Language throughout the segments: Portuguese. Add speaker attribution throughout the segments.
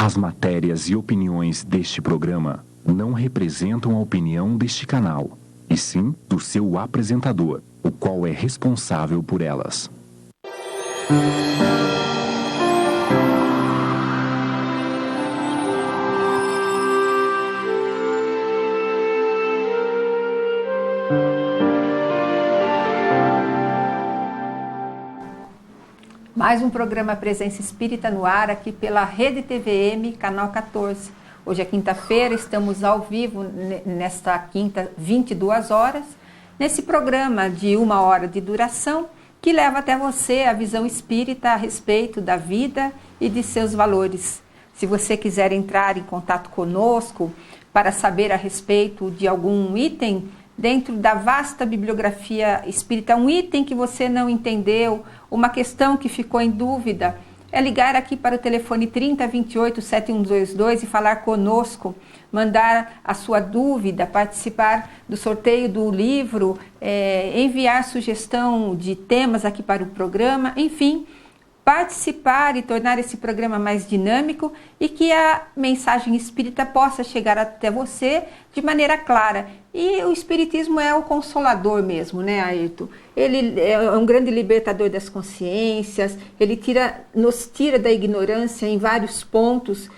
Speaker 1: As matérias e opiniões deste programa não representam a opinião deste canal, e sim do seu apresentador, o qual é responsável por elas.
Speaker 2: Mais um programa Presença Espírita no ar, aqui pela Rede TVM, canal 14. Hoje é quinta-feira, estamos ao vivo nesta quinta, 22 horas, nesse programa de 1 hora de duração, que leva até você a visão espírita a respeito da vida e de seus valores. Se você quiser entrar em contato conosco para saber a respeito de algum item dentro da vasta bibliografia espírita, um item que você não entendeu, uma questão que ficou em dúvida, é ligar aqui para o telefone 3028-7122 e falar conosco, mandar a sua dúvida, participar do sorteio do livro, enviar sugestão de temas aqui para o programa, enfim, participar e tornar esse programa mais dinâmico e que a mensagem espírita possa chegar até você de maneira clara. E o espiritismo é o consolador mesmo, né, Ayrton? Ele é um grande libertador das consciências, ele nos tira da ignorância em vários pontos,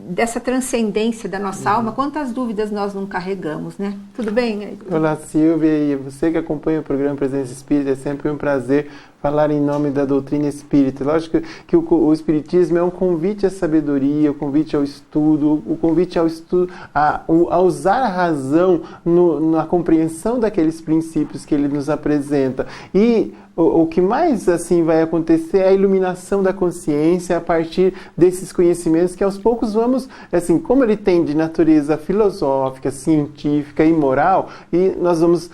Speaker 2: dessa transcendência da nossa alma. Quantas dúvidas nós não carregamos, né? Tudo bem, Ayrton?
Speaker 3: Olá, Silvia, e você que acompanha o programa Presença Espírita, é sempre um prazer falar em nome da doutrina espírita. Lógico que o espiritismo é um convite à sabedoria, o convite ao estudo, o convite ao estudo, a usar a razão na compreensão daqueles princípios que ele nos apresenta. E o que mais assim vai acontecer é a iluminação da consciência a partir desses conhecimentos que aos poucos vamos, assim, como ele tem de natureza filosófica, científica e moral, e nós vamos,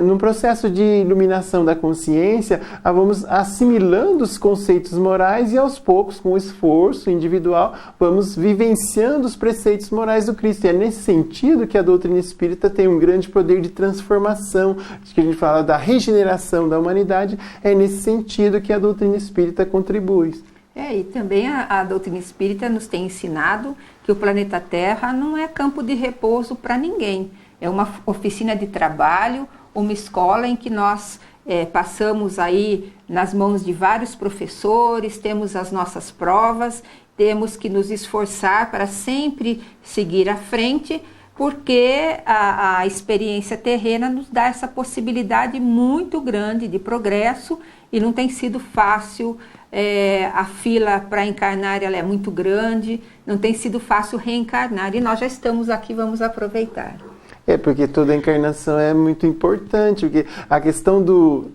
Speaker 3: num processo de iluminação da consciência, vamos assimilando os conceitos morais e aos poucos, com o esforço individual, vamos vivenciando os preceitos morais do Cristo. E é nesse sentido que a doutrina espírita tem um grande poder de transformação, que a gente fala da regeneração da humanidade. É nesse sentido que a doutrina espírita contribui.
Speaker 2: E também a doutrina espírita nos tem ensinado que o planeta Terra não é campo de repouso para ninguém. É uma oficina de trabalho, uma escola em que nós passamos aí nas mãos de vários professores, temos as nossas provas, temos que nos esforçar para sempre seguir à frente, porque a experiência terrena nos dá essa possibilidade muito grande de progresso e não tem sido fácil, a fila para encarnar ela é muito grande, não tem sido fácil reencarnar e nós já estamos aqui, vamos aproveitar.
Speaker 3: Porque toda encarnação é muito importante, porque a questão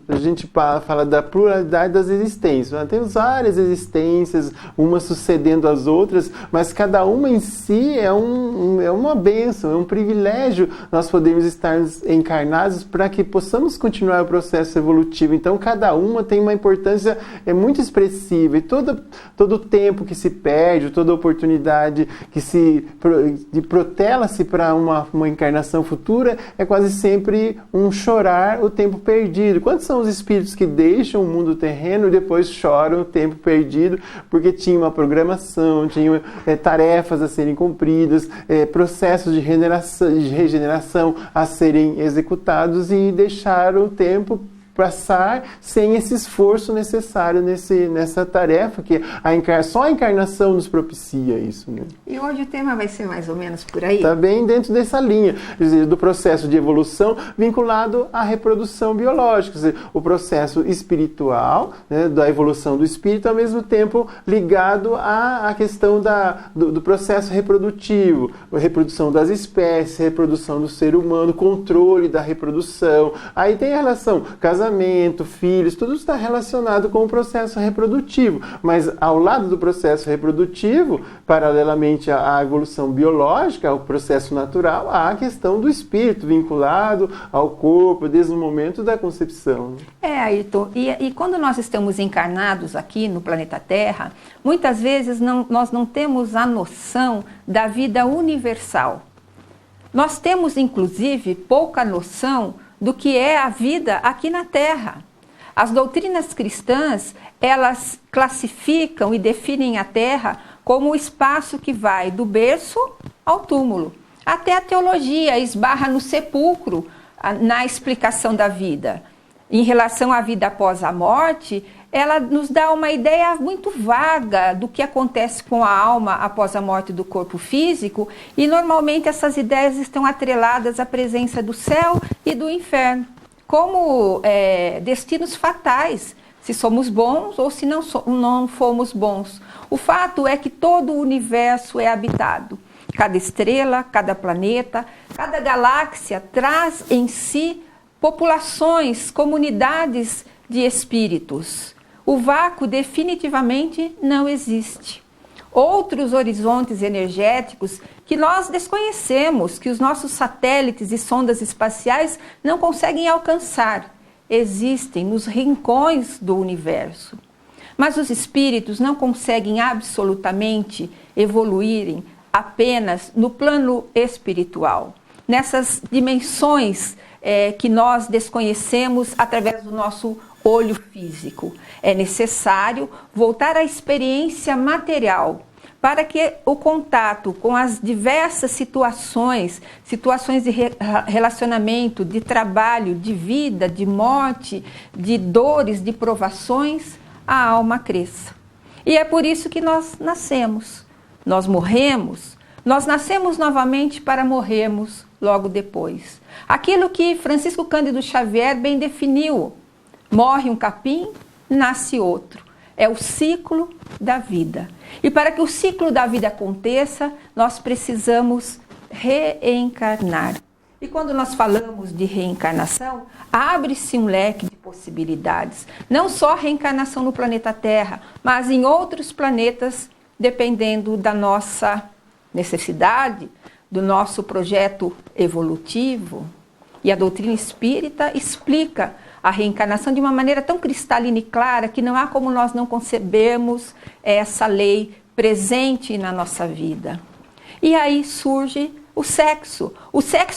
Speaker 3: a gente fala da pluralidade das existências. Temos várias existências, umas sucedendo às outras, mas cada uma em si é uma bênção, é um privilégio nós podemos estar encarnados para que possamos continuar o processo evolutivo. Então, cada uma tem uma importância muito expressiva e todo o tempo que se perde, toda oportunidade de protela-se para uma encarnação futura é quase sempre um chorar o tempo perdido. Quantos são os espíritos que deixam o mundo terreno e depois choram o tempo perdido porque tinha uma programação, tinham tarefas a serem cumpridas, processos de regeneração a serem executados e deixaram o tempo passar sem esse esforço necessário nessa tarefa que só a encarnação nos propicia isso, né?
Speaker 2: E hoje o tema vai ser mais ou menos por aí?
Speaker 3: Está bem dentro dessa linha, quer dizer, do processo de evolução vinculado à reprodução biológica, quer dizer, o processo espiritual, né, da evolução do espírito, ao mesmo tempo ligado à questão do processo reprodutivo, a reprodução das espécies, reprodução do ser humano, controle da reprodução. Aí tem a relação casamento, filhos, tudo está relacionado com o processo reprodutivo. Mas ao lado do processo reprodutivo, paralelamente à evolução biológica, ao processo natural, há a questão do espírito vinculado ao corpo desde o momento da concepção.
Speaker 2: Ayrton, e quando nós estamos encarnados aqui no planeta Terra, muitas vezes nós não temos a noção da vida universal. Nós temos, inclusive, pouca noção do que é a vida aqui na Terra. As doutrinas cristãs, elas classificam e definem a Terra como o espaço que vai do berço ao túmulo. Até a teologia esbarra no sepulcro, na explicação da vida. Em relação à vida após a morte, ela nos dá uma ideia muito vaga do que acontece com a alma após a morte do corpo físico, e normalmente essas ideias estão atreladas à presença do céu e do inferno, como destinos fatais, se somos bons ou se não fomos bons. O fato é que todo o universo é habitado. Cada estrela, cada planeta, cada galáxia traz em si populações, comunidades de espíritos. O vácuo definitivamente não existe. Outros horizontes energéticos que nós desconhecemos, que os nossos satélites e sondas espaciais não conseguem alcançar, existem nos rincões do universo. Mas os espíritos não conseguem absolutamente evoluírem apenas no plano espiritual, nessas dimensões que nós desconhecemos através do nosso olho físico. É necessário voltar à experiência material para que o contato com as diversas situações de relacionamento, de trabalho, de vida, de morte, de dores, de provações, a alma cresça. E é por isso que nós nascemos, nós morremos, nós nascemos novamente para morrermos logo depois. Aquilo que Francisco Cândido Xavier bem definiu: morre um capim, nasce outro. É o ciclo da vida. E para que o ciclo da vida aconteça, nós precisamos reencarnar. E quando nós falamos de reencarnação, abre-se um leque de possibilidades. Não só a reencarnação no planeta Terra, mas em outros planetas, dependendo da nossa necessidade, do nosso projeto evolutivo. E a doutrina espírita explica a reencarnação de uma maneira tão cristalina e clara que não há como nós não concebermos essa lei presente na nossa vida. E aí surge o sexo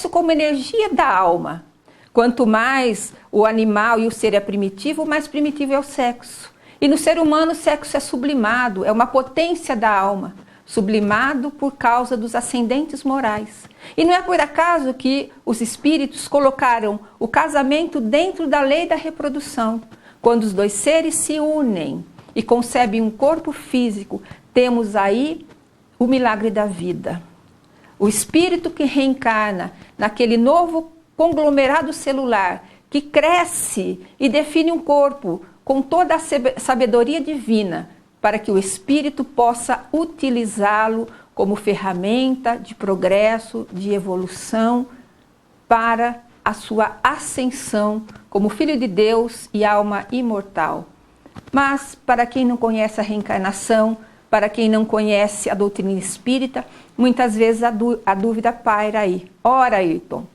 Speaker 2: como energia da alma. Quanto mais o animal e o ser é primitivo, mais primitivo é o sexo. E no ser humano o sexo é sublimado, é uma potência da alma, sublimado por causa dos ascendentes morais. E não é por acaso que os espíritos colocaram o casamento dentro da lei da reprodução. Quando os dois seres se unem e concebem um corpo físico, temos aí o milagre da vida. O espírito que reencarna naquele novo conglomerado celular, que cresce e define um corpo com toda a sabedoria divina, para que o espírito possa utilizá-lo como ferramenta de progresso, de evolução, para a sua ascensão como Filho de Deus e alma imortal. Mas, para quem não conhece a reencarnação, para quem não conhece a doutrina espírita, muitas vezes a dúvida paira aí. Ora, Ayrton,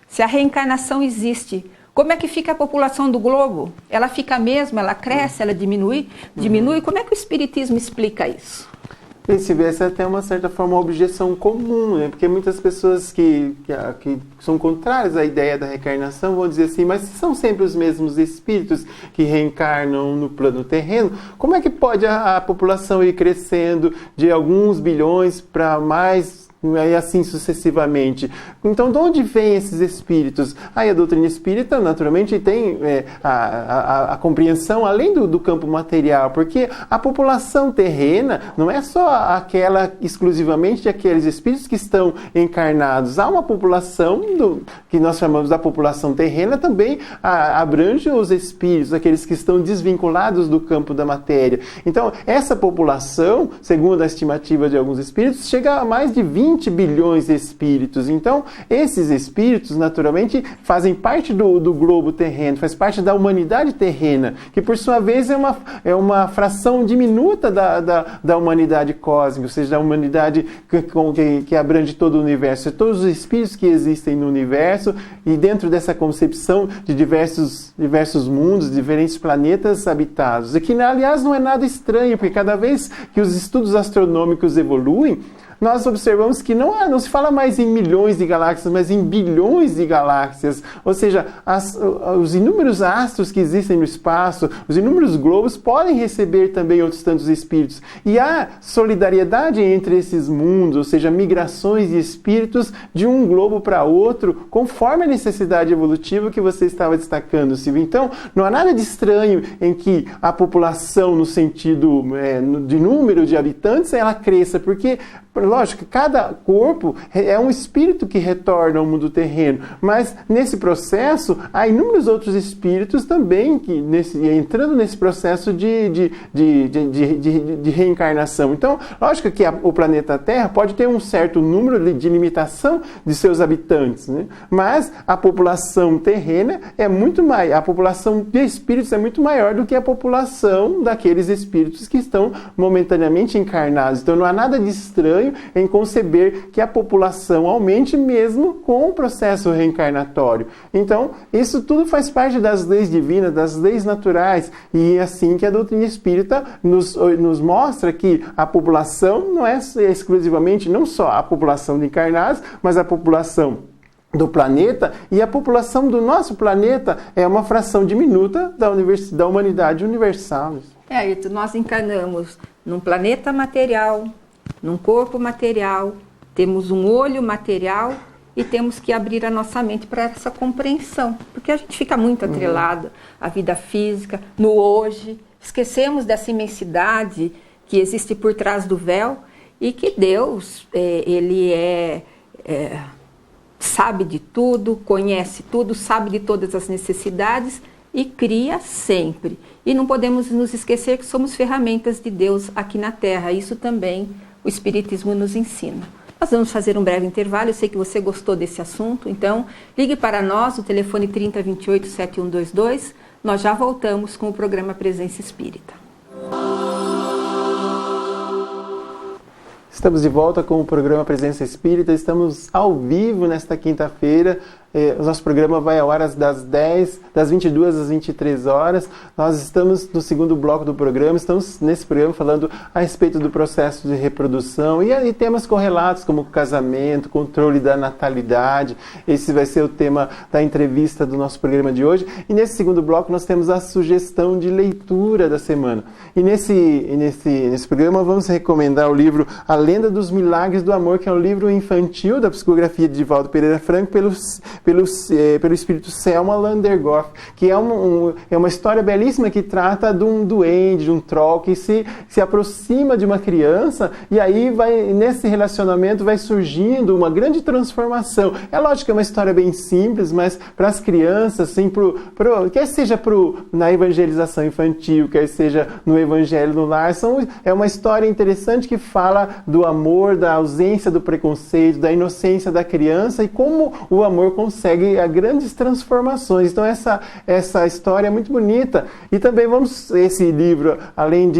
Speaker 2: se a reencarnação existe, como é que fica a população do globo? Ela fica a mesma, ela cresce, ela diminui? Diminui? Como é que o espiritismo explica isso?
Speaker 3: Se vê, essa é até uma certa forma uma objeção comum, né? Porque muitas pessoas que são contrárias à ideia da reencarnação vão dizer assim, mas se são sempre os mesmos espíritos que reencarnam no plano terreno, como é que pode a população ir crescendo de alguns bilhões para mais, e assim sucessivamente? Então, de onde vêm esses espíritos? Aí a doutrina espírita, naturalmente, tem a compreensão além do campo material, porque a população terrena não é só aquela exclusivamente de aqueles espíritos que estão encarnados. Há uma população que nós chamamos da população terrena, também abrange os espíritos, aqueles que estão desvinculados do campo da matéria. Então, essa população, segundo a estimativa de alguns espíritos, chega a mais de 20 bilhões de espíritos. Então, esses espíritos, naturalmente, fazem parte do globo terreno, faz parte da humanidade terrena, que, por sua vez, é uma fração diminuta da humanidade cósmica, ou seja, da humanidade que abrange todo o universo. Todos os espíritos que existem no universo, e dentro dessa concepção de diversos mundos, diferentes planetas habitados. E que, aliás, não é nada estranho, porque cada vez que os estudos astronômicos evoluem, nós observamos que não se fala mais em milhões de galáxias, mas em bilhões de galáxias. Ou seja, os inúmeros astros que existem no espaço, os inúmeros globos podem receber também outros tantos espíritos. E há solidariedade entre esses mundos, ou seja, migrações de espíritos de um globo para outro, conforme a necessidade evolutiva que você estava destacando, Silvia. Então, não há nada de estranho em que a população, no sentido de número de habitantes, ela cresça, porque, lógico, cada corpo é um espírito que retorna ao mundo terreno, mas nesse processo há inúmeros outros espíritos também que entrando nesse processo de reencarnação. Então, lógico que o planeta Terra pode ter um certo número de limitação de seus habitantes, né? Mas a população terrena é muito maior, a população de espíritos é muito maior do que a população daqueles espíritos que estão momentaneamente encarnados. Então, não há nada de estranho em conceber que a população aumente mesmo com o processo reencarnatório. Então, isso tudo faz parte das leis divinas, das leis naturais, e é assim que a doutrina espírita nos mostra que a população não é exclusivamente, não só a população de encarnados, mas a população do planeta, e a população do nosso planeta é uma fração diminuta da humanidade universal.
Speaker 2: Ayrton, nós encarnamos num planeta material, num corpo material, temos um olho material e temos que abrir a nossa mente para essa compreensão, porque a gente fica muito atrelado à vida física, no hoje, esquecemos dessa imensidade que existe por trás do véu e que Deus, ele sabe de tudo, conhece tudo, sabe de todas as necessidades e cria sempre. E não podemos nos esquecer que somos ferramentas de Deus aqui na Terra. Isso também o Espiritismo nos ensina. Nós vamos fazer um breve intervalo. Eu sei que você gostou desse assunto, então ligue para nós, o telefone 3028-7122. Nós já voltamos com o programa Presença Espírita.
Speaker 3: Estamos de volta com o programa Presença Espírita. Estamos ao vivo nesta quinta-feira. O nosso programa vai ao ar das 22 às 23 horas. Nós estamos no segundo bloco do programa. Estamos nesse programa falando a respeito do processo de reprodução e temas correlatos como casamento, controle da natalidade. Esse vai ser o tema da entrevista do nosso programa de hoje. E nesse segundo bloco nós temos a sugestão de leitura da semana. E nesse programa vamos recomendar o livro A Lenda dos Milagres do Amor, que é um livro infantil da psicografia de Divaldo Pereira Franco pelo espírito Selma Landergoff, que é uma história belíssima que trata de um duende, de um troll que se aproxima de uma criança e aí nesse relacionamento vai surgindo uma grande transformação. É lógico que é uma história bem simples, mas para as crianças, assim, quer seja na evangelização infantil, quer seja no evangelho no lar, é uma história interessante que fala do amor, da ausência do preconceito, da inocência da criança e como o amor consegue grandes transformações. Então essa história é muito bonita. E também esse livro, além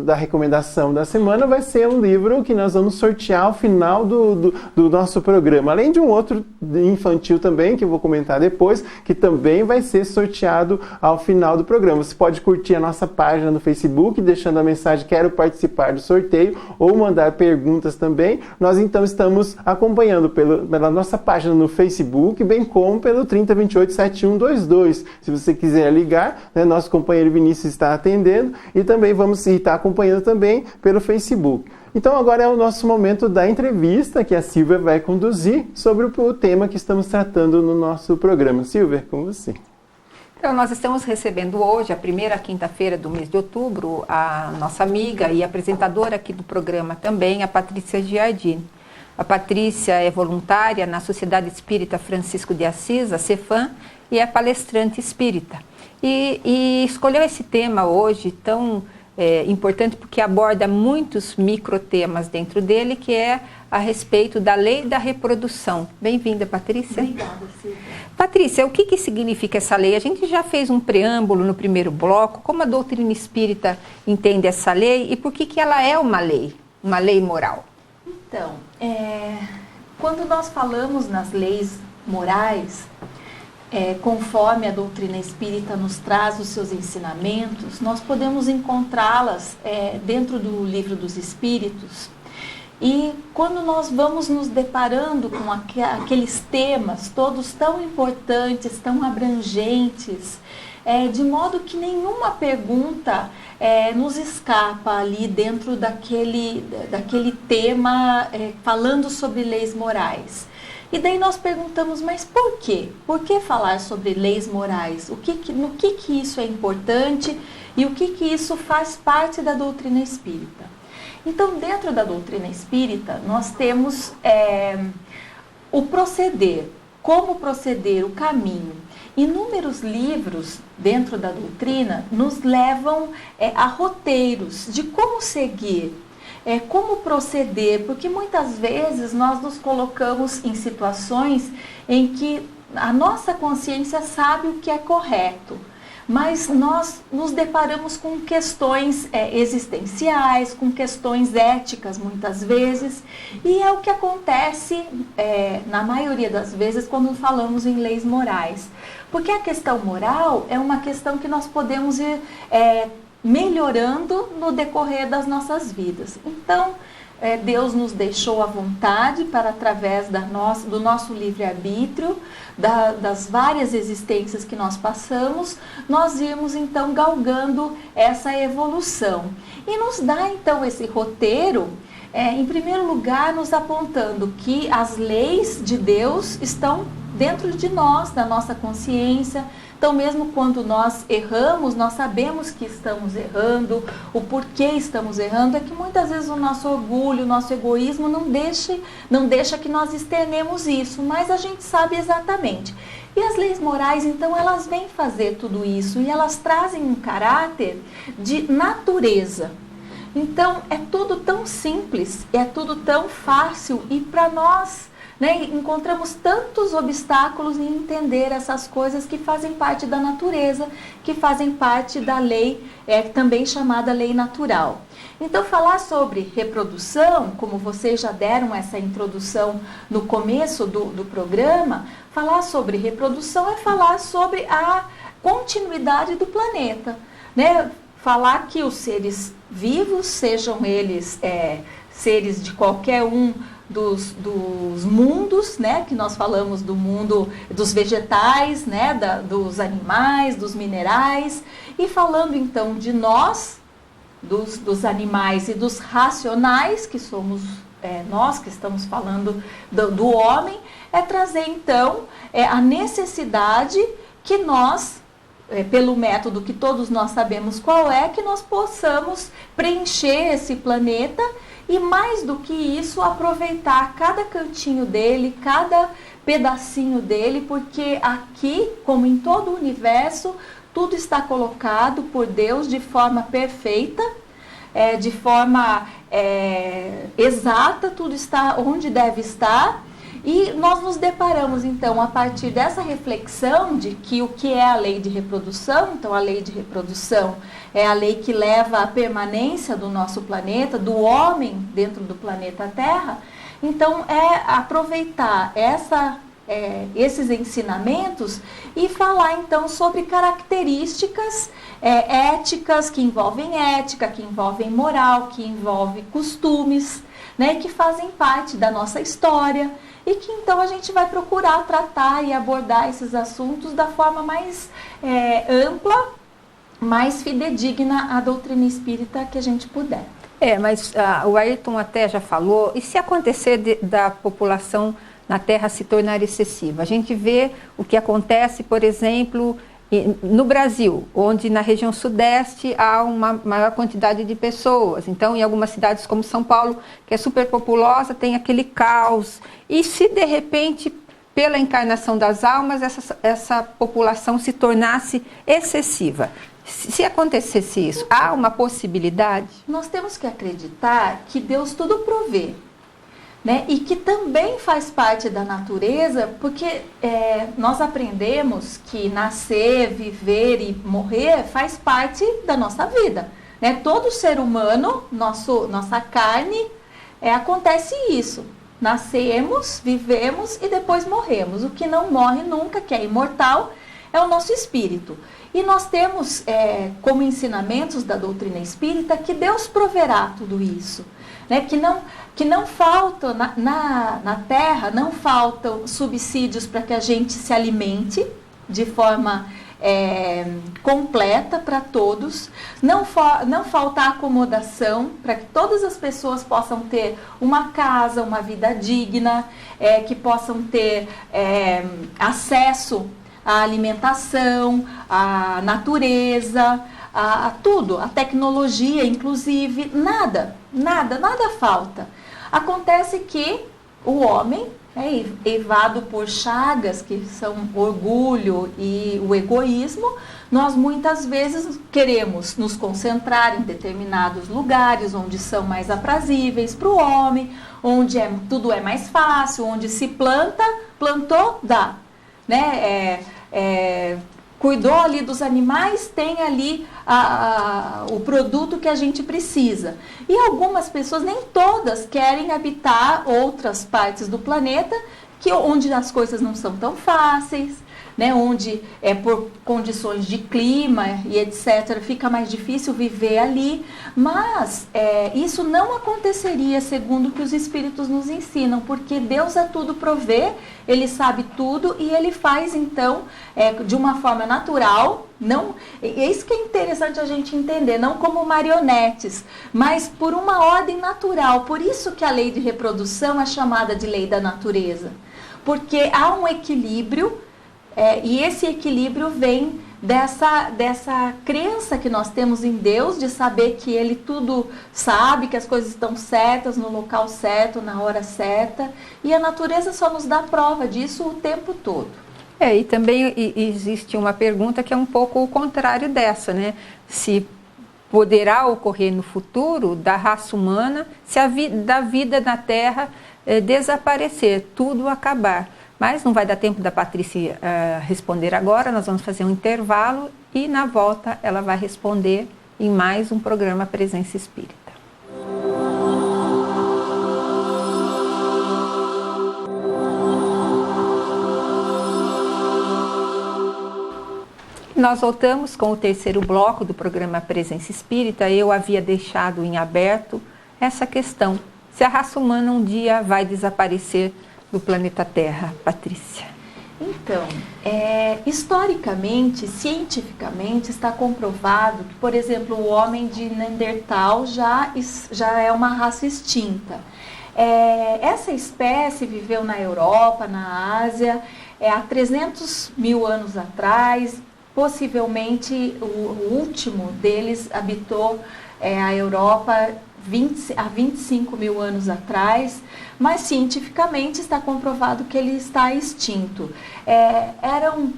Speaker 3: da recomendação da semana, vai ser um livro que nós vamos sortear ao final do nosso programa. Além de um outro infantil também, que eu vou comentar depois, que também vai ser sorteado ao final do programa. Você pode curtir a nossa página no Facebook, deixando a mensagem "Quero participar do sorteio", ou mandar perguntas também. Nós então estamos acompanhando pela nossa página no Facebook, bem como pelo 3028-7122. Se você quiser ligar, né, nosso companheiro Vinícius está atendendo e também vamos estar acompanhando também pelo Facebook. Então agora é o nosso momento da entrevista que a Silvia vai conduzir sobre o tema que estamos tratando no nosso programa. Silvia, com você.
Speaker 2: Então, nós estamos recebendo hoje, a primeira quinta-feira do mês de outubro, a nossa amiga e apresentadora aqui do programa também, a Patrícia Giardini. A Patrícia é voluntária na Sociedade Espírita Francisco de Assis, a CEFAM, e é palestrante espírita. E escolheu esse tema hoje tão importante porque aborda muitos microtemas dentro dele, que é a respeito da lei da reprodução. Bem-vinda, Patrícia.
Speaker 4: Obrigada, Silvia.
Speaker 2: Patrícia, o que significa essa lei? A gente já fez um preâmbulo no primeiro bloco, como a doutrina espírita entende essa lei e por que ela é uma lei moral?
Speaker 4: Então, quando nós falamos nas leis morais, conforme a doutrina espírita nos traz os seus ensinamentos, nós podemos encontrá-las dentro do Livro dos Espíritos, E quando nós vamos nos deparando com aqueles temas todos tão importantes, tão abrangentes, de modo que nenhuma pergunta nos escapa ali dentro daquele tema falando sobre leis morais. E daí nós perguntamos, mas por quê? Por que falar sobre leis morais? No que isso é importante e o que isso faz parte da doutrina espírita? Então, dentro da doutrina espírita, nós temos o proceder, como proceder, o caminho. Inúmeros livros dentro da doutrina nos levam a roteiros de como seguir, como proceder, porque muitas vezes nós nos colocamos em situações em que a nossa consciência sabe o que é correto, mas nós nos deparamos com questões existenciais, com questões éticas muitas vezes, e é o que acontece na maioria das vezes quando falamos em leis morais. Porque a questão moral é uma questão que nós podemos ir melhorando no decorrer das nossas vidas. Então, Deus nos deixou à vontade para, através do nosso livre-arbítrio, das várias existências que nós passamos, nós irmos então galgando essa evolução. E nos dá então esse roteiro, em primeiro lugar, nos apontando que as leis de Deus estão dentro de nós, da nossa consciência. Então, mesmo quando nós erramos, nós sabemos que estamos errando, o porquê estamos errando, é que muitas vezes o nosso orgulho, o nosso egoísmo não deixa que nós externemos isso, mas a gente sabe exatamente. E as leis morais, então, elas vêm fazer tudo isso e elas trazem um caráter de natureza. Então, é tudo tão simples, é tudo tão fácil e para nós, encontramos tantos obstáculos em entender essas coisas que fazem parte da natureza, que fazem parte da lei, também chamada lei natural. Então, falar sobre reprodução, como vocês já deram essa introdução no começo do programa, falar sobre reprodução é falar sobre a continuidade do planeta, Falar que os seres vivos, sejam eles seres de qualquer um dos mundos, que nós falamos do mundo dos vegetais, dos animais, dos minerais, e falando então de nós, dos animais e dos racionais, que somos nós que estamos falando do homem, trazer então a necessidade que nós, pelo método que todos nós sabemos qual é, que nós possamos preencher esse planeta e, mais do que isso, aproveitar cada cantinho dele, cada pedacinho dele, porque aqui, como em todo o universo, tudo está colocado por Deus de forma perfeita, de forma exata, tudo está onde deve estar. E nós nos deparamos, então, a partir dessa reflexão de que o que é a lei de reprodução, então a lei de reprodução é a lei que leva à permanência do nosso planeta, do homem dentro do planeta Terra. Então, aproveitar esses ensinamentos e falar, então, sobre características éticas, que envolvem ética, que envolvem moral, que envolvem costumes, que fazem parte da nossa história. E que então a gente vai procurar tratar e abordar esses assuntos da forma mais ampla, mais fidedigna à doutrina espírita que a gente puder.
Speaker 2: Mas o Ayrton até já falou, e se acontecer da população na Terra se tornar excessiva? A gente vê o que acontece, por exemplo, no Brasil, onde na região sudeste há uma maior quantidade de pessoas. Então, em algumas cidades como São Paulo, que é super populosa, tem aquele caos. E se de repente, pela encarnação das almas, essa população se tornasse excessiva? Se acontecesse isso, há uma possibilidade?
Speaker 4: Nós temos que acreditar que Deus tudo provê. E que também faz parte da natureza, porque nós aprendemos que nascer, viver e morrer faz parte da nossa vida. Todo ser humano, nossa carne, acontece isso. Nascemos, vivemos e depois morremos. O que não morre nunca, que é imortal, é o nosso espírito. E nós temos como ensinamentos da doutrina espírita que Deus proverá tudo isso. Né? Que não falta na Terra, não faltam subsídios para que a gente se alimente de forma completa para todos, não falta acomodação para que todas as pessoas possam ter uma casa, uma vida digna, que possam ter acesso à alimentação, à natureza, a tudo, a tecnologia, inclusive, nada falta. Acontece que o homem evado por chagas, que são orgulho e o egoísmo, nós muitas vezes queremos nos concentrar em determinados lugares onde são mais aprazíveis para o homem, onde tudo é mais fácil, onde se plantou, dá. Né? Cuidou ali dos animais, tem ali o produto que a gente precisa. E algumas pessoas, nem todas, querem habitar outras partes do planeta onde as coisas não são tão fáceis, né? Onde por condições de clima e etc. fica mais difícil viver ali. Mas isso não aconteceria segundo o que os Espíritos nos ensinam, porque Deus a tudo provê, Ele sabe tudo e Ele faz então de uma forma natural. Não, é isso que é interessante a gente entender, não como marionetes, mas por uma ordem natural. Por isso que a lei de reprodução é chamada de lei da natureza, porque há um equilíbrio, e esse equilíbrio vem dessa crença que nós temos em Deus, de saber que Ele tudo sabe, que as coisas estão certas, no local certo, na hora certa, e a natureza só nos dá prova disso o tempo todo.
Speaker 2: E também existe uma pergunta que é um pouco o contrário dessa, né? Se poderá ocorrer no futuro da raça humana, se da vida na Terra desaparecer, tudo acabar. Mas não vai dar tempo da Patrícia responder agora, nós vamos fazer um intervalo e na volta ela vai responder em mais um programa Presença Espírita. Nós voltamos com o terceiro bloco do programa Presença Espírita. Eu havia deixado em aberto essa questão. Se a raça humana um dia vai desaparecer do planeta Terra, Patrícia?
Speaker 4: Então, historicamente, cientificamente, está comprovado que, por exemplo, o homem de Neandertal já é uma raça extinta. Essa espécie viveu na Europa, na Ásia, há 300 mil anos atrás. Possivelmente o último deles habitou a Europa há 25 mil anos atrás, mas cientificamente está comprovado que ele está extinto. Eram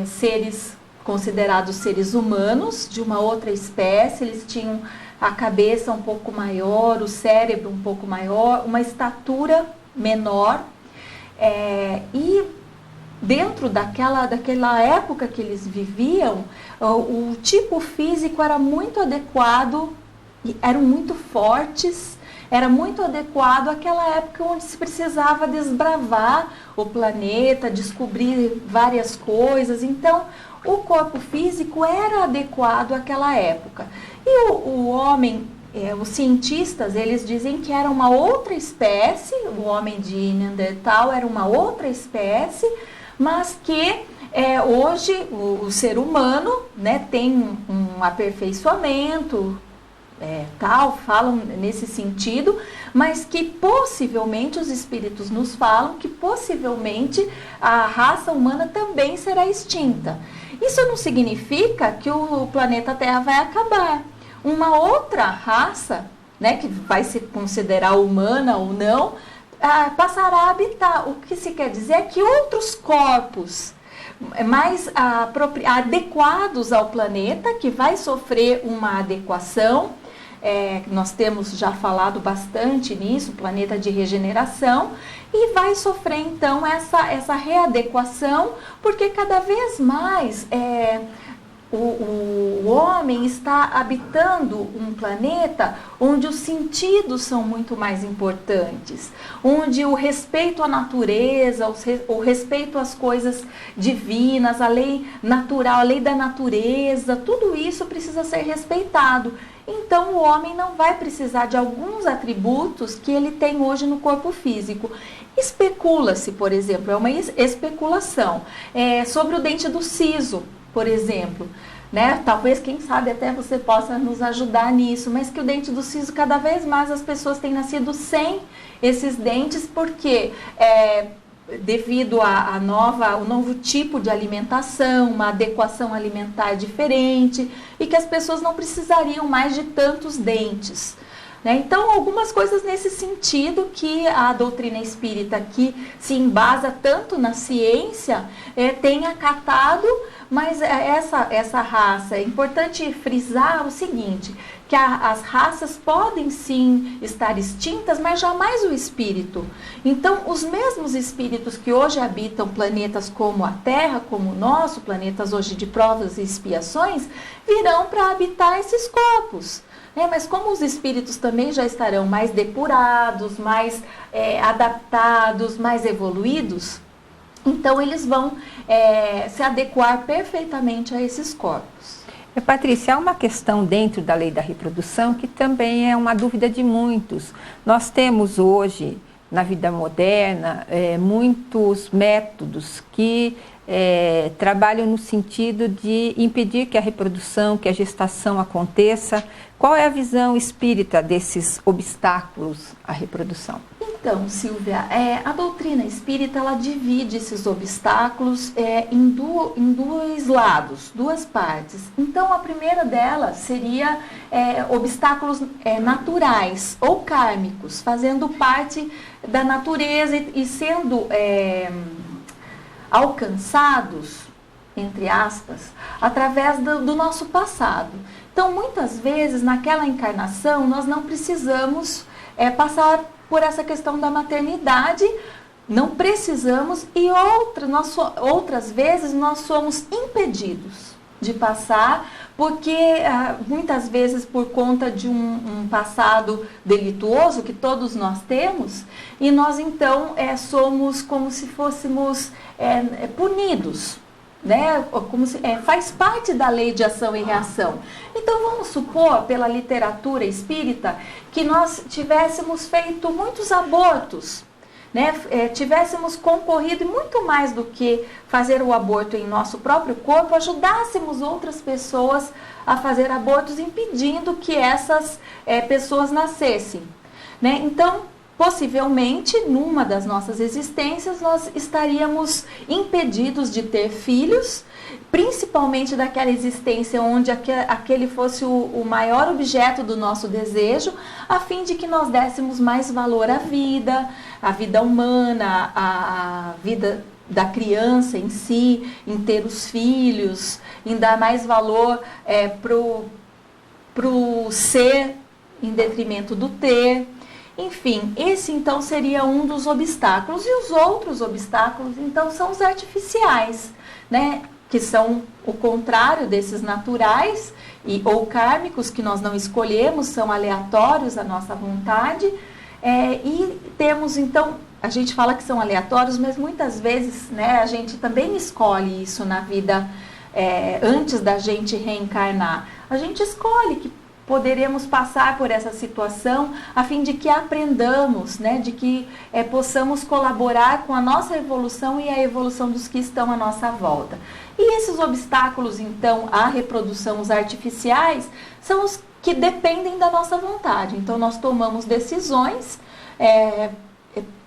Speaker 4: seres considerados seres humanos de uma outra espécie, eles tinham a cabeça um pouco maior, o cérebro um pouco maior, uma estatura menor, e dentro daquela época que eles viviam, o tipo físico era muito adequado, eram muito fortes, era muito adequado àquela época onde se precisava desbravar o planeta, descobrir várias coisas. Então, o corpo físico era adequado àquela época. E o homem, os cientistas, eles dizem que era uma outra espécie, o homem de Neandertal era uma outra espécie, mas que hoje o ser humano, né, tem um aperfeiçoamento, falam nesse sentido, mas que possivelmente os espíritos nos falam que possivelmente a raça humana também será extinta. Isso não significa que o planeta Terra vai acabar. Uma outra raça, né, que vai se considerar humana ou não, passará a habitar. O que se quer dizer é que outros corpos mais adequados ao planeta, que vai sofrer uma adequação, nós temos já falado bastante nisso, planeta de regeneração, e vai sofrer então essa readequação, porque cada vez mais o homem está habitando um planeta onde os sentidos são muito mais importantes, onde o respeito à natureza, o respeito às coisas divinas, a lei natural, a lei da natureza, tudo isso precisa ser respeitado. Então o homem não vai precisar de alguns atributos que ele tem hoje no corpo físico. Especula-se, por exemplo, é uma especulação, sobre o dente do siso, por exemplo, né? Talvez, quem sabe, até você possa nos ajudar nisso, mas que o dente do siso, cada vez mais as pessoas têm nascido sem esses dentes, porque devido ao novo tipo de alimentação, uma adequação alimentar diferente, e que as pessoas não precisariam mais de tantos dentes. Então, algumas coisas nesse sentido que a doutrina espírita, que se embasa tanto na ciência, tem acatado, mas essa raça, é importante frisar o seguinte, que as raças podem sim estar extintas, mas jamais o espírito. Então, os mesmos espíritos que hoje habitam planetas como a Terra, como o nosso, planetas hoje de provas e expiações, virão para habitar esses corpos. Mas como os espíritos também já estarão mais depurados, mais adaptados, mais evoluídos, então eles vão se adequar perfeitamente a esses corpos.
Speaker 2: Patrícia, há uma questão dentro da lei da reprodução que também é uma dúvida de muitos. Nós temos hoje, na vida moderna, muitos métodos que trabalham no sentido de impedir que a reprodução, que a gestação aconteça. Qual é a visão espírita desses obstáculos à reprodução?
Speaker 4: Então, Silvia, a doutrina espírita, ela divide esses obstáculos em dois lados, duas partes. Então, a primeira delas seria obstáculos naturais ou kármicos, fazendo parte da natureza e sendo alcançados, entre aspas, através do nosso passado. Então, muitas vezes, naquela encarnação, nós não precisamos passar por essa questão da maternidade, não precisamos, e outras vezes nós somos impedidos de passar, porque muitas vezes por conta de um passado delituoso que todos nós temos, e nós então somos como se fôssemos punidos, né? Como se, faz parte da lei de ação e reação. Então vamos supor, pela literatura espírita, que nós tivéssemos feito muitos abortos, né? Tivéssemos concorrido muito mais do que fazer o aborto em nosso próprio corpo, ajudássemos outras pessoas a fazer abortos, impedindo que essas pessoas nascessem, né? Então, possivelmente, numa das nossas existências, nós estaríamos impedidos de ter filhos, principalmente daquela existência onde aquele fosse o maior objeto do nosso desejo, a fim de que nós dessemos mais valor à vida humana, à vida da criança em si, em ter os filhos, em dar mais valor pro ser em detrimento do ter. Enfim, esse então seria um dos obstáculos. E os outros obstáculos, então, são os artificiais, né? Que são o contrário desses naturais ou kármicos, que nós não escolhemos, são aleatórios à nossa vontade. E temos, então, a gente fala que são aleatórios, mas muitas vezes, né, a gente também escolhe isso na vida antes da gente reencarnar. A gente escolhe que poderemos passar por essa situação a fim de que aprendamos, né, de que possamos colaborar com a nossa evolução e a evolução dos que estão à nossa volta. E esses obstáculos, então, à reprodução, os artificiais, são os que dependem da nossa vontade. Então, nós tomamos decisões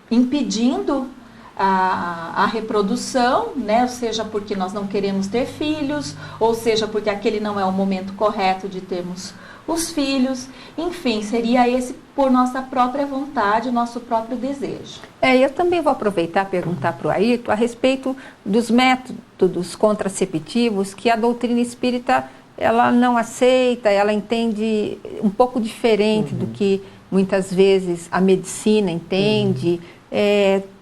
Speaker 4: impedindo a reprodução, né? Ou seja, porque nós não queremos ter filhos, ou seja, porque aquele não é o momento correto de termos os filhos. Enfim, seria esse por nossa própria vontade, nosso próprio desejo.
Speaker 2: Eu também vou aproveitar e perguntar para o Ayrton a respeito dos métodos contraceptivos que a doutrina espírita ela não aceita, ela entende um pouco diferente do que muitas vezes a medicina entende.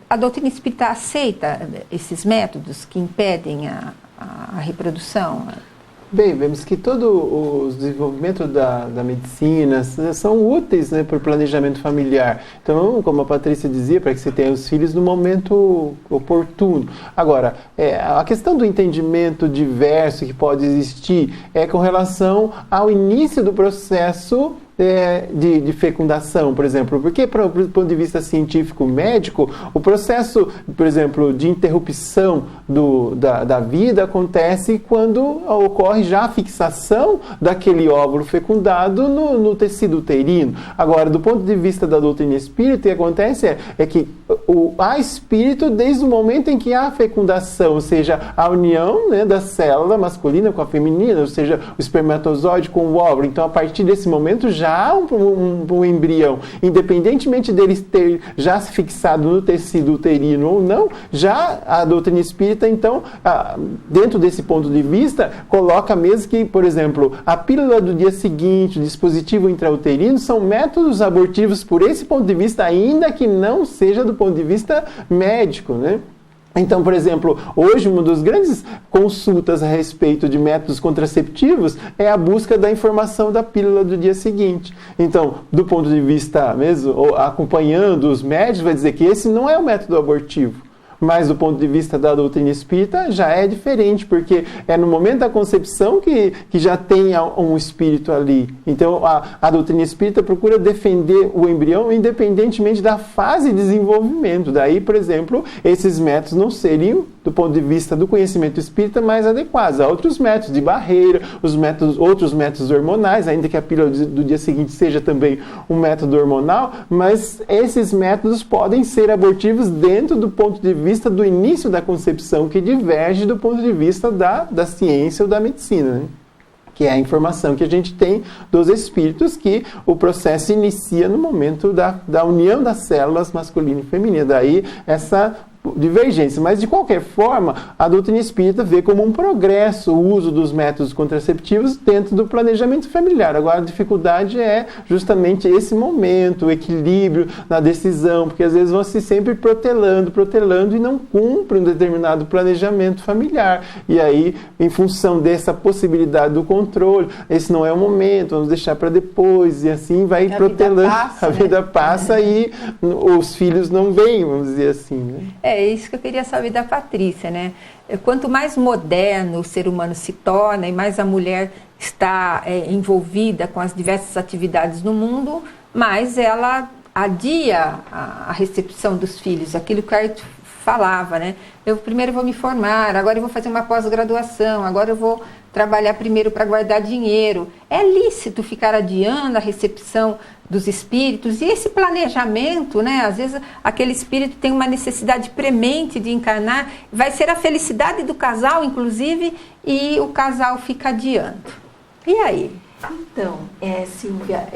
Speaker 2: A doutrina espírita aceita esses métodos que impedem a reprodução?
Speaker 3: Bem, vemos que todo o desenvolvimento da medicina são úteis, né, para o planejamento familiar. Então, como a Patrícia dizia, para que você tenha os filhos no momento oportuno. Agora, a questão do entendimento diverso que pode existir é com relação ao início do processo de fecundação, por exemplo, porque, para o ponto de vista científico médico, o processo, por exemplo, de interrupção da vida acontece quando ocorre já a fixação daquele óvulo fecundado no tecido uterino. Agora, do ponto de vista da doutrina espírita, o que acontece é que há espírito desde o momento em que há a fecundação, ou seja, a união, né, da célula masculina com a feminina, ou seja, o espermatozoide com o óvulo. Então, a partir desse momento já há um embrião, independentemente dele ter já se fixado no tecido uterino ou não, já a doutrina espírita, então, dentro desse ponto de vista, coloca mesmo que, por exemplo, a pílula do dia seguinte, o dispositivo intrauterino, são métodos abortivos por esse ponto de vista, ainda que não seja do ponto de vista médico, né? Então, por exemplo, hoje uma das grandes consultas a respeito de métodos contraceptivos é a busca da informação da pílula do dia seguinte. Então, do ponto de vista mesmo, acompanhando os médicos, vai dizer que esse não é o método abortivo. Mas do ponto de vista da doutrina espírita já é diferente, porque é no momento da concepção que já tem um espírito ali. Então a doutrina espírita procura defender o embrião independentemente da fase de desenvolvimento. Daí, por exemplo, esses métodos não seriam, do ponto de vista do conhecimento espírita, mais adequados. Há outros métodos de barreira, outros métodos hormonais, ainda que a pílula do dia seguinte seja também um método hormonal, mas esses métodos podem ser abortivos dentro do ponto de vista do início da concepção, que diverge do ponto de vista da ciência ou da medicina, né? Que é a informação que a gente tem dos espíritos, que o processo inicia no momento da união das células masculina e feminina. Daí essa divergência, mas de qualquer forma a doutrina espírita vê como um progresso o uso dos métodos contraceptivos dentro do planejamento familiar. Agora a dificuldade é justamente esse momento, o equilíbrio na decisão, porque às vezes vão se sempre protelando e não cumprem um determinado planejamento familiar, e aí em função dessa possibilidade do controle, esse não é o momento, vamos deixar para depois, e assim vai protelando, a vida passa e os filhos não vêm, vamos dizer assim, né?
Speaker 2: É isso que eu queria saber da Patrícia, né? Quanto mais moderno o ser humano se torna e mais a mulher está envolvida com as diversas atividades no mundo, mais ela adia a recepção dos filhos, aquilo que o Arthur falava, né? Eu primeiro vou me formar, agora eu vou fazer uma pós-graduação, agora eu vou trabalhar primeiro para guardar dinheiro. É lícito ficar adiando a recepção dos espíritos e esse planejamento, né? Às vezes aquele espírito tem uma necessidade premente de encarnar, vai ser a felicidade do casal, inclusive, e o casal fica adiando. E aí?
Speaker 4: Então, Silvia...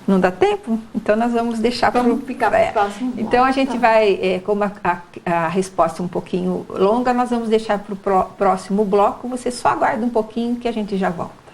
Speaker 2: Não dá tempo? Então nós vamos deixar para o
Speaker 4: próximo bloco.
Speaker 2: Então a gente vai, como a resposta é um pouquinho longa, nós vamos deixar para o próximo bloco. Você só aguarda um pouquinho que a gente já volta.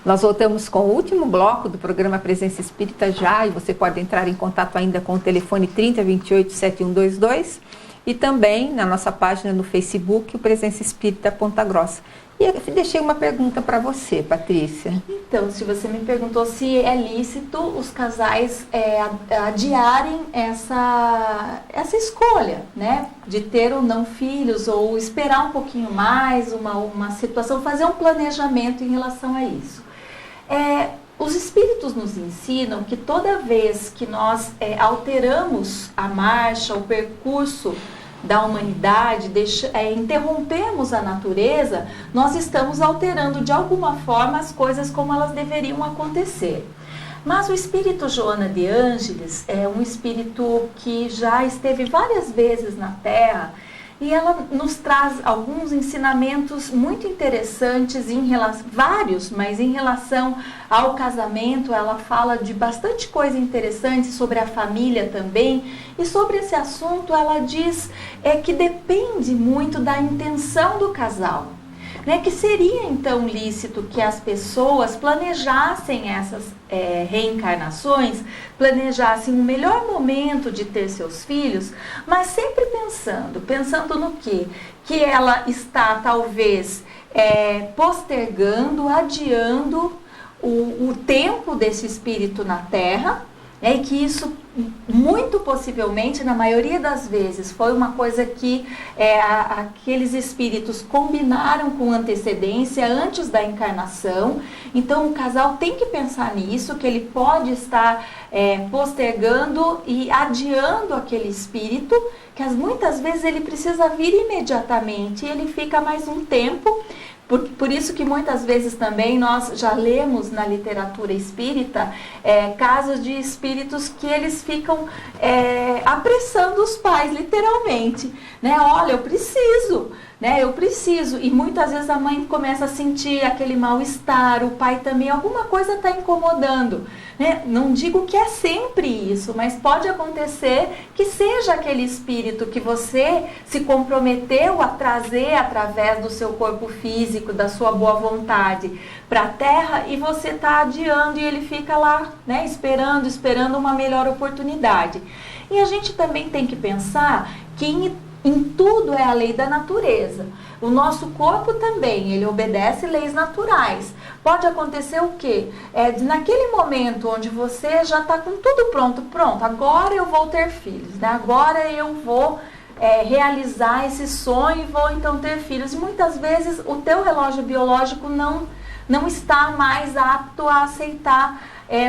Speaker 2: Nós voltamos com o último bloco do programa Presença Espírita já, e você pode entrar em contato ainda com o telefone 3028-7122 e também na nossa página no Facebook, o Presença Espírita Ponta Grossa. E eu deixei uma pergunta para você, Patrícia.
Speaker 4: Então, se você me perguntou se é lícito os casais adiarem essa escolha, né? De ter ou não filhos, ou esperar um pouquinho mais, uma situação, fazer um planejamento em relação a isso. Os espíritos nos ensinam que toda vez que nós alteramos a marcha, o percurso da humanidade, interrompemos a natureza, nós estamos alterando de alguma forma as coisas como elas deveriam acontecer. Mas o espírito Joana de Ângeles é um espírito que já esteve várias vezes na Terra, e ela nos traz alguns ensinamentos muito interessantes, vários, mas em relação ao casamento, ela fala de bastante coisa interessante sobre a família também. E sobre esse assunto, ela diz que depende muito da intenção do casal. né, que seria então lícito que as pessoas planejassem essas reencarnações, planejassem o melhor momento de ter seus filhos, mas sempre pensando no quê? Que ela está talvez postergando, adiando o tempo desse espírito na Terra, e que isso, muito possivelmente, na maioria das vezes, foi uma coisa que aqueles espíritos combinaram com antecedência antes da encarnação. Então, o casal tem que pensar nisso, que ele pode estar postergando e adiando aquele espírito, que muitas vezes ele precisa vir imediatamente, e ele fica mais um tempo. Por isso que muitas vezes também nós já lemos na literatura espírita casos de espíritos que eles ficam apressando os pais, literalmente, né? Olha, eu preciso, né? Eu preciso. E muitas vezes a mãe começa a sentir aquele mal-estar, o pai também, alguma coisa está incomodando, né? Não digo que é sempre isso, mas pode acontecer que seja aquele espírito que você se comprometeu a trazer através do seu corpo físico, da sua boa vontade para a Terra, e você está adiando e ele fica lá, né, esperando uma melhor oportunidade. E a gente também tem que pensar que em tudo é a lei da natureza. O nosso corpo também, ele obedece leis naturais. Pode acontecer o quê? Naquele momento onde você já está com tudo pronto, agora eu vou ter filhos, né? Agora eu vou realizar esse sonho e vou então ter filhos. E muitas vezes o teu relógio biológico não está mais apto a aceitar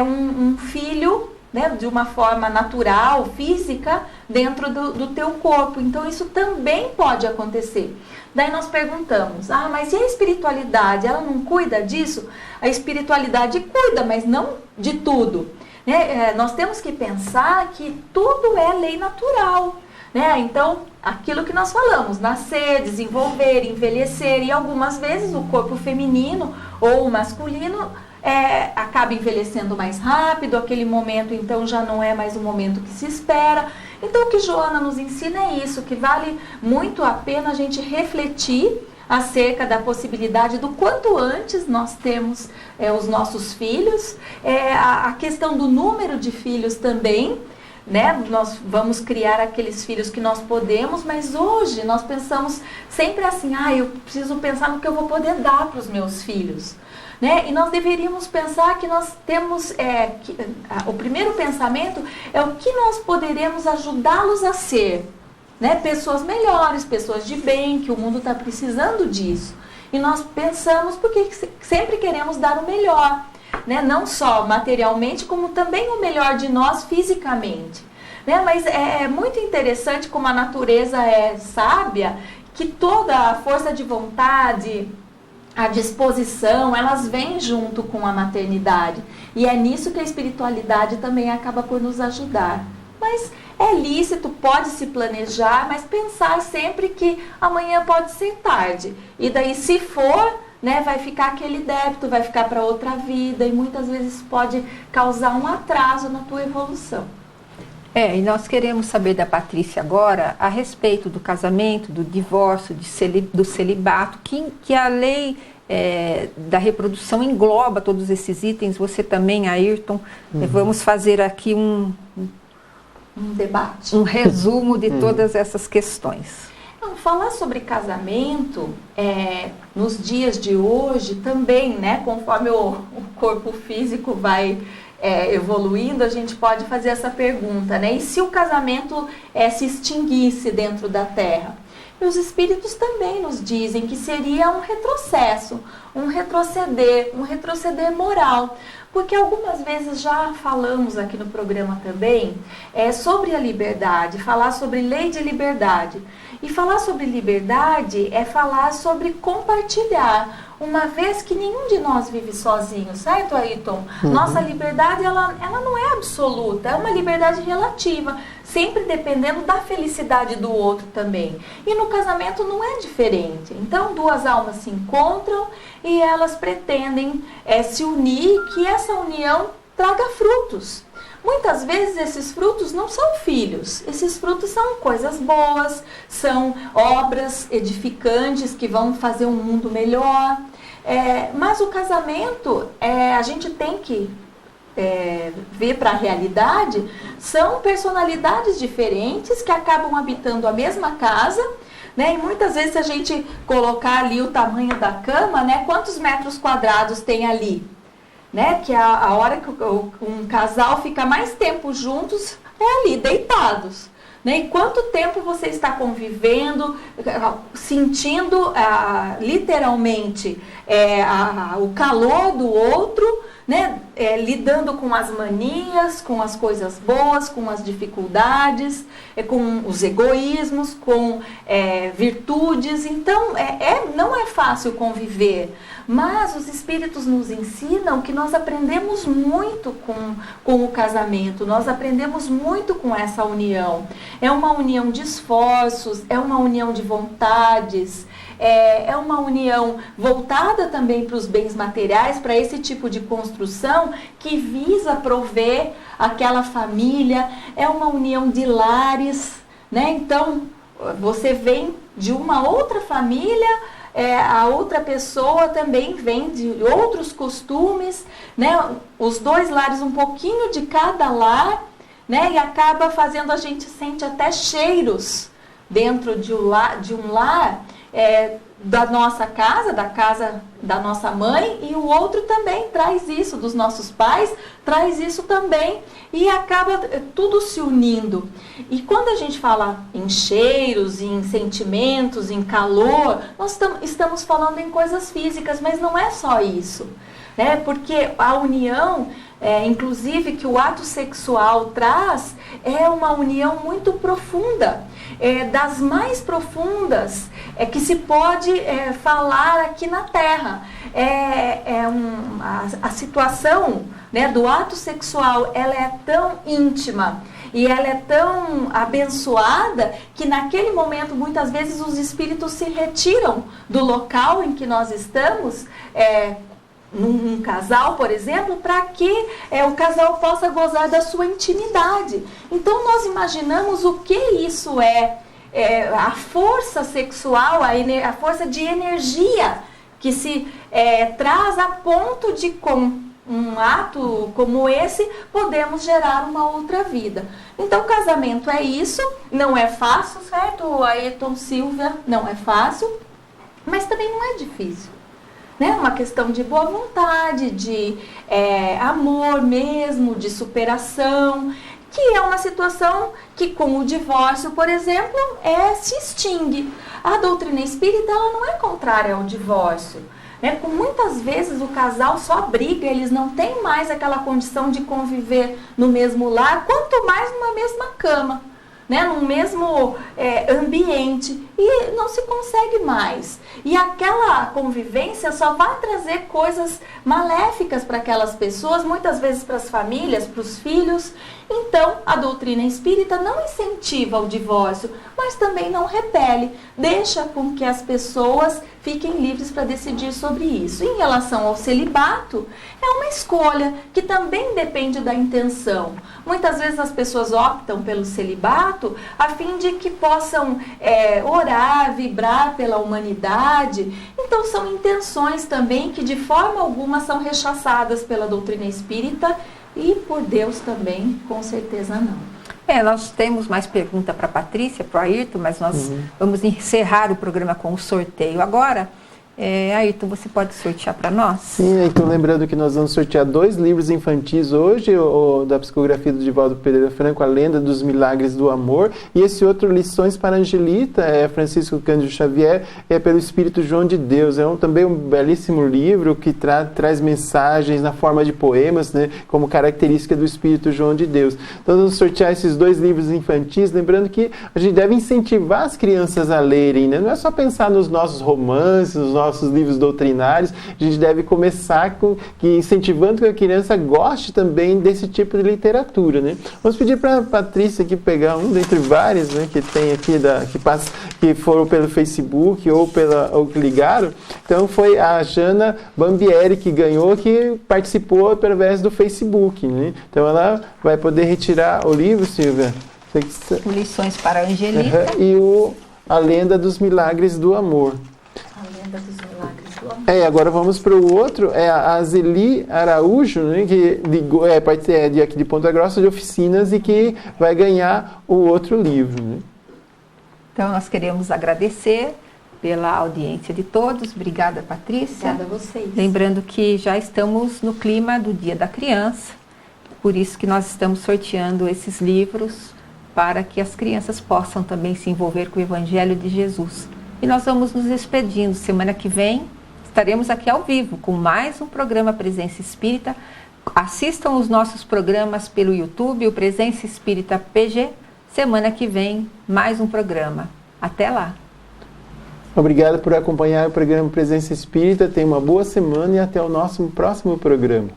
Speaker 4: um filho, né, de uma forma natural, física, dentro do teu corpo. Então isso também pode acontecer. Daí nós perguntamos, mas e a espiritualidade? Ela não cuida disso? A espiritualidade cuida, mas não de tudo, né? Nós temos que pensar que tudo é lei natural, né? Então, aquilo que nós falamos, nascer, desenvolver, envelhecer, e algumas vezes o corpo feminino ou o masculino acaba envelhecendo mais rápido, aquele momento então já não é mais o momento que se espera. Então o que Joana nos ensina é isso, que vale muito a pena a gente refletir acerca da possibilidade do quanto antes nós temos os nossos filhos, a questão do número de filhos também, né? Nós vamos criar aqueles filhos que nós podemos, mas hoje nós pensamos sempre assim, eu preciso pensar no que eu vou poder dar para os meus filhos, né? E nós deveríamos pensar que nós temos, o primeiro pensamento é o que nós poderemos ajudá-los a ser, né? Pessoas melhores, pessoas de bem, que o mundo está precisando disso. E nós pensamos porque sempre queremos dar o melhor, né? Não só materialmente, como também o melhor de nós fisicamente, né? Mas é muito interessante como a natureza é sábia, que toda a força de vontade, a disposição, elas vêm junto com a maternidade. E é nisso que a espiritualidade também acaba por nos ajudar. Mas é lícito, pode se planejar, mas pensar sempre que amanhã pode ser tarde. E daí, se for, né, vai ficar aquele débito, vai ficar para outra vida, e muitas vezes pode causar um atraso na tua evolução.
Speaker 2: E nós queremos saber da Patrícia agora a respeito do casamento, do divórcio, do celibato, que a lei da reprodução engloba todos esses itens. Você também, Ayrton, vamos fazer aqui um
Speaker 4: debate,
Speaker 2: um resumo de todas essas questões.
Speaker 4: Falar sobre casamento nos dias de hoje também, né, conforme o corpo físico vai evoluindo, a gente pode fazer essa pergunta, né? E se o casamento se extinguisse dentro da Terra? E os espíritos também nos dizem que seria um retrocesso, um retroceder moral. Porque algumas vezes já falamos aqui no programa também sobre a liberdade, falar sobre lei de liberdade. E falar sobre liberdade é falar sobre compartilhar, uma vez que nenhum de nós vive sozinho, certo, Ayrton? Nossa liberdade, ela não é absoluta, é uma liberdade relativa, sempre dependendo da felicidade do outro também. E no casamento não é diferente. Então, duas almas se encontram e elas pretendem se unir, que essa união traga frutos. muitas vezes esses frutos não são filhos, esses frutos são coisas boas, são obras edificantes que vão fazer um mundo melhor. Mas o casamento, a gente tem que ver para a realidade, são personalidades diferentes que acabam habitando a mesma casa, né? E muitas vezes, se a gente colocar ali o tamanho da cama, né, quantos metros quadrados tem ali? Né? Que a hora que um casal fica mais tempo juntos é ali, deitados. Né? E quanto tempo você está convivendo, sentindo literalmente o calor do outro, né? Lidando com as manias, com as coisas boas, com as dificuldades, com os egoísmos, com virtudes. Então, não é fácil conviver, mas os Espíritos nos ensinam que nós aprendemos muito com o casamento, nós aprendemos muito com essa união. É uma união de esforços, é uma união de vontades, é uma união voltada também para os bens materiais, para esse tipo de construção que visa prover aquela família, é uma união de lares, né? Então, você vem de uma outra família, a outra pessoa também vem de outros costumes, né? Os dois lares, um pouquinho de cada lar, né? E acaba fazendo a gente sentir até cheiros dentro de um lar, da nossa casa, da casa da nossa mãe, e o outro também traz isso, dos nossos pais, traz isso também, e acaba tudo se unindo. E quando a gente fala em cheiros, em sentimentos, em calor, nós estamos falando em coisas físicas, mas não é só isso, né? Porque a união, inclusive que o ato sexual traz, é uma união muito profunda, das mais profundas que se pode falar aqui na Terra. A situação, né, do ato sexual, ela é tão íntima e ela é tão abençoada que naquele momento muitas vezes os espíritos se retiram do local em que nós estamos, num casal, por exemplo, para que o casal possa gozar da sua intimidade. Então nós imaginamos o que isso a força sexual, a força de energia que se traz a ponto de, com um ato como esse, podemos gerar uma outra vida. Então, casamento é isso, não é fácil, certo, Ayrton Silva? Não é fácil, mas também não é difícil. Né? Uma questão de boa vontade, de amor mesmo, de superação, que é uma situação que, com o divórcio, por exemplo, se extingue. A doutrina espírita, ela não é contrária ao divórcio. Né? Muitas vezes o casal só briga, eles não têm mais aquela condição de conviver no mesmo lar, quanto mais numa mesma cama, né? Num mesmo ambiente, e não se consegue mais. E aquela convivência só vai trazer coisas maléficas para aquelas pessoas, muitas vezes para as famílias, para os filhos. Então, a doutrina espírita não incentiva o divórcio, mas também não repele, deixa com que as pessoas fiquem livres para decidir sobre isso. Em relação ao celibato, é uma escolha que também depende da intenção. Muitas vezes as pessoas optam pelo celibato a fim de que possam orar, vibrar pela humanidade. Então são intenções também que de forma alguma são rechaçadas pela doutrina espírita e por Deus também, com certeza não.
Speaker 2: Nós temos mais pergunta para a Patrícia, para o Ayrton, mas nós vamos encerrar o programa com o sorteio agora. Ayrton, você pode sortear para nós?
Speaker 3: Sim, então lembrando que nós vamos sortear 2 livros infantis hoje, da psicografia do Divaldo Pereira Franco, A Lenda dos Milagres do Amor, e esse outro, Lições para Angelita, Francisco Cândido Xavier, pelo Espírito João de Deus. Também um belíssimo livro que traz mensagens na forma de poemas, né, como característica do Espírito João de Deus. Então vamos sortear esses 2 livros infantis, lembrando que a gente deve incentivar as crianças a lerem, né? Não é só pensar nos nossos romances, nos nossos nossos livros doutrinários. A gente deve começar incentivando que a criança goste também desse tipo de literatura, né? Vamos pedir para a Patrícia aqui pegar um dentre vários, né, que tem aqui, que foram pelo Facebook ou que ligaram. Então foi a Jana Bambieri que ganhou, que participou através do Facebook, né? Então ela vai poder retirar o livro, Silvia.
Speaker 2: Lições para a Angelita.
Speaker 3: E A Lenda dos Milagres do Amor.
Speaker 4: A Lenda dos Milagres do Amor.
Speaker 3: Agora vamos para o outro, a Azeli Araújo, né, que ligou, de aqui de Ponta Grossa, de Oficinas, e que vai ganhar o outro livro, né?
Speaker 2: Então nós queremos agradecer pela audiência de todos. Obrigada, Patrícia.
Speaker 4: Obrigada a vocês.
Speaker 2: Lembrando que já estamos no clima do Dia da Criança, por isso que nós estamos sorteando esses livros para que as crianças possam também se envolver com o Evangelho de Jesus. E nós vamos nos despedindo. Semana que vem estaremos aqui ao vivo com mais um programa Presença Espírita. Assistam os nossos programas pelo YouTube, o Presença Espírita PG. Semana que vem, mais um programa. Até lá!
Speaker 3: Obrigado por acompanhar o programa Presença Espírita. Tenha uma boa semana e até o nosso próximo programa.